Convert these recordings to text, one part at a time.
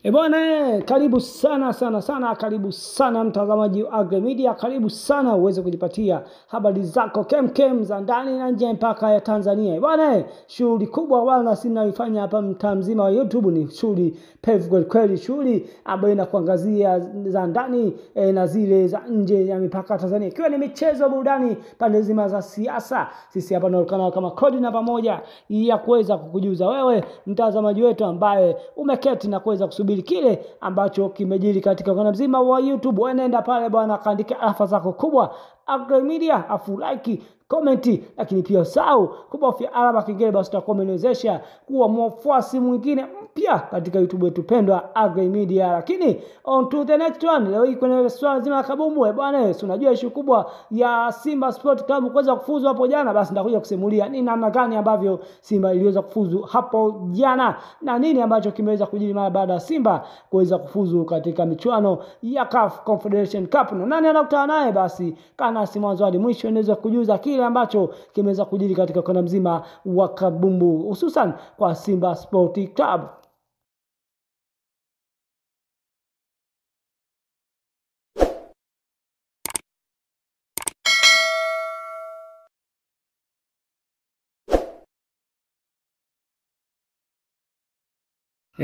Bwana, karibu sana sana sana, karibu sana mtazamaji wa Agre Media, karibu sana uweze kujipatia habari zako kem za ndani na nje mpaka ya Tanzania. Bwana, shughuli kubwa bwana sinaifanya hapa mtaa mzima wa YouTube ni shughuli pevu kweli, shughuli ambayo inakuangazia za ndani na zile za nje ya mipaka Tanzania. Ikiwa ni michezo, burudani, pande zima za siasa, sisi hapa tunaonekana kama kodi namba moja ya kuweza kukujuza wewe mtazamaji wetu ambaye umeketi na kuweza kusubiri kile ambacho kimejiri katika kona mzima wa YouTube. Unaenda pale bwana, kaandika alfa zako kubwa Agre Media, afu like, comment, lakini pia usahau kubofya alama kengele, basi tutakuwezesha kuwa mfuasi mwingine mpya katika YouTube yetu pendwa Agre Media. Lakini on to the next one, leo hii kwenye swala zima la kabumbu bwana, unajua issue kubwa ya Simba Sport Club kuweza kufuzu hapo jana, basi nitakuja kusimulia ni namna gani ambavyo Simba iliweza kufuzu hapo jana na nini ambacho kimeweza kujiri mara baada ya Simba kuweza kufuzu katika michuano ya CAF Confederation Cup. Na nani anakutana naye, basi kana si mwanzo hadi mwisho inaweza kujuza kile ambacho kimeweza kujiri katika kona mzima wa kabumbu, hususan kwa Simba Sport Club.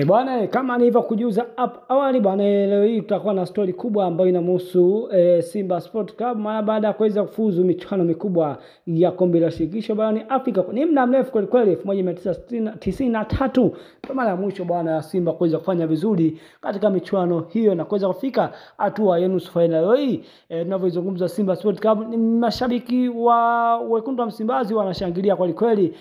Bwana, kama nilivyokujuza hapo awali bwana, leo hii tutakuwa na story kubwa ambayo inamhusu Simba Sport Club mara baada ya kuweza kufuzu michuano mikubwa ya kombe la shirikisho barani Afrika. Ni muda mrefu kweli kweli, 1993 kwa mara ya mwisho bwana Simba kuweza kufanya vizuri katika michuano hiyo na kuweza kufika hatua ya nusu finali. Leo hii tunavyozungumza Simba Sport Club, ni mashabiki wa wekundu wa Msimbazi wanashangilia kweli kweli,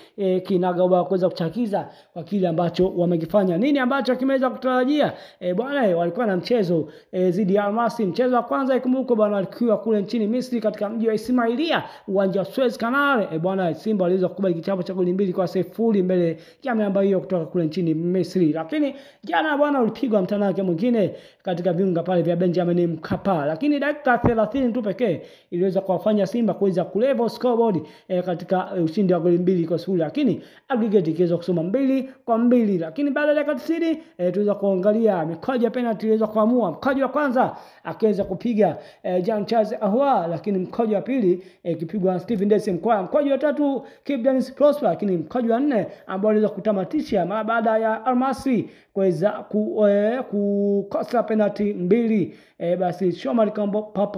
kinagawa kuweza kuchakiza kwa kile ambacho wamekifanya. Nini ambacho kimeweza kutarajia? Bwana, walikuwa na mchezo zidi ya Al Masry. Mchezo wa kwanza ikumbuke bwana, walikuwa kule nchini Misri katika mji wa Ismailia, uwanja wa Suez Canal. Bwana, Simba waliweza kukubali kichapo cha goli 2-0 mbele ya miamba hiyo kutoka kule nchini Misri. Lakini jana bwana ulipigwa mtanake mwingine katika viunga pale vya Benjamin Mkapa. Lakini dakika 30 tu pekee iliweza kuwafanya Simba kuweza kulevel scoreboard katika ushindi wa goli 2-0. Lakini aggregate ikiweza kusoma 2-2. Lakini baada ya dakika 90 tuweza kuangalia mikojo ya penalty iliweza kuamua. Mkojo wa kwanza akaweza kupiga Jean Charles Ahoua, lakini mkojo wa pili ikipigwa Steven Dese Mkwala. Mkojo wa tatu Kibu Denis Prosper, lakini mkojo wa nne ambao aliweza kutamatisha mara baada ya Al Masry kuweza kukosa penalty 2, basi Shomari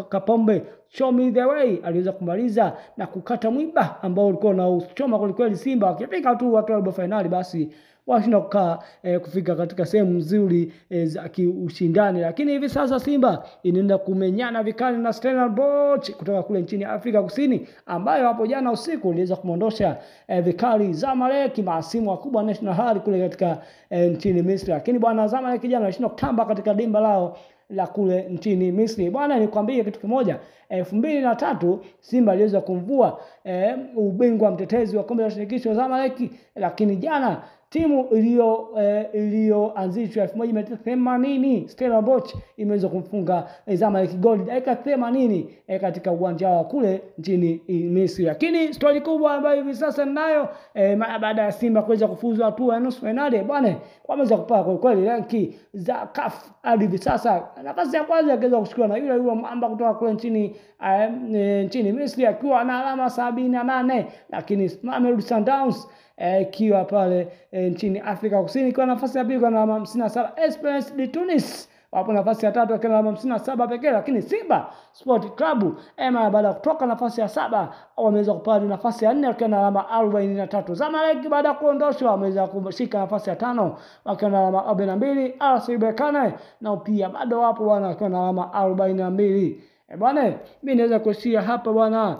Kapombe show me the way aliweza kumaliza na kukata mwiba ambao ulikuwa na uchoma kweli Simba wakifika tu watu wa robo finali, basi washinda kukaa kufika katika sehemu nzuri za kiushindani. Lakini hivi sasa Simba inaenda kumenyana vikali na Stellenbosch kutoka kule nchini Afrika Kusini, ambayo hapo jana usiku iliweza kumondosha vikali Zamalek, maasimu wakubwa National Hali kule katika nchini Misri. Lakini bwana Zamalek jana alishinda kutamba katika dimba lao la kule nchini Misri. Bwana, nikwambie kitu kimoja, 2003 Simba aliweza kumvua ubingwa mtetezi wa kombe la shirikisho Zamalek, lakini jana timu iliyoanzishwa 1980 Stellenbosch imeweza kumfunga Zamalek goli dakika 80 katika uwanja wa kule nchini Misri. Lakini story kubwa ambayo hivi sasa ninayo baada ya Simba kuweza kufuzu hatua ya nusu finali, bwana wameweza kupaa kwa kweli ranki za CAF hadi hivi sasa. Nafasi ya kwanza akaweza kushukua na yule mamba kutoka kule nchini Misri akiwa na alama 78, lakini Mamelodi Sundowns ikiwa pale nchini Afrika Kusini kwa nafasi ya pili kwa alama 57. Esperance de Tunis wapo nafasi ya tatu akiwa na alama 57 pekee. Lakini Simba Sport Club baada ya kutoka nafasi ya 7 wameweza kupata nafasi ya 4 wakiwa na alama 43. Zamalek baada ya kuondoshwa wameweza kushika nafasi ya 5 wakiwa na alama 42. RS Berkane na pia bado wapo bwana wakiwa na alama 42. Bwana, mimi naweza kushia hapa bwana.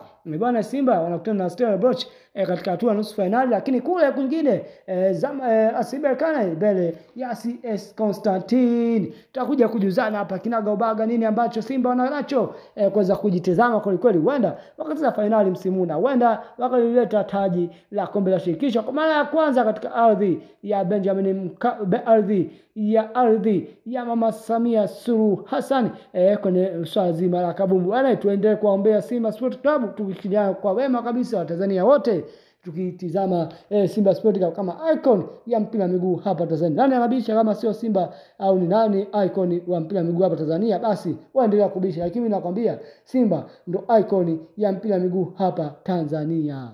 Simba wanakutana na Stellenbosch katika hatua nusu finali. Lakini kule kwingine RS Berkane mbele ya CS Constantine. Tutakuja kujuzana hapa kinaga ubaga nini ambacho Simba wanacho kuweza kujitazama kweli kweli. Huenda wakati finali msimu na huenda wakalileta taji la kombe la shirikisho kwa mara ya kwanza katika ardhi ya Benjamin ardhi ya Mama Samia Suluhu Hassan kwenye swala zima la kabumbu. Tuendelee kuombea Simba Sport Club tukishirikiana kwa wema kabisa Watanzania wote tukitizama Simba Sport Club kama icon ya mpira miguu hapa Tanzania. Nani anabisha kama sio Simba au ni nani icon wa mpira miguu hapa Tanzania? Basi waendelea kubisha, lakini nakwambia Simba ndo icon ya mpira miguu hapa Tanzania.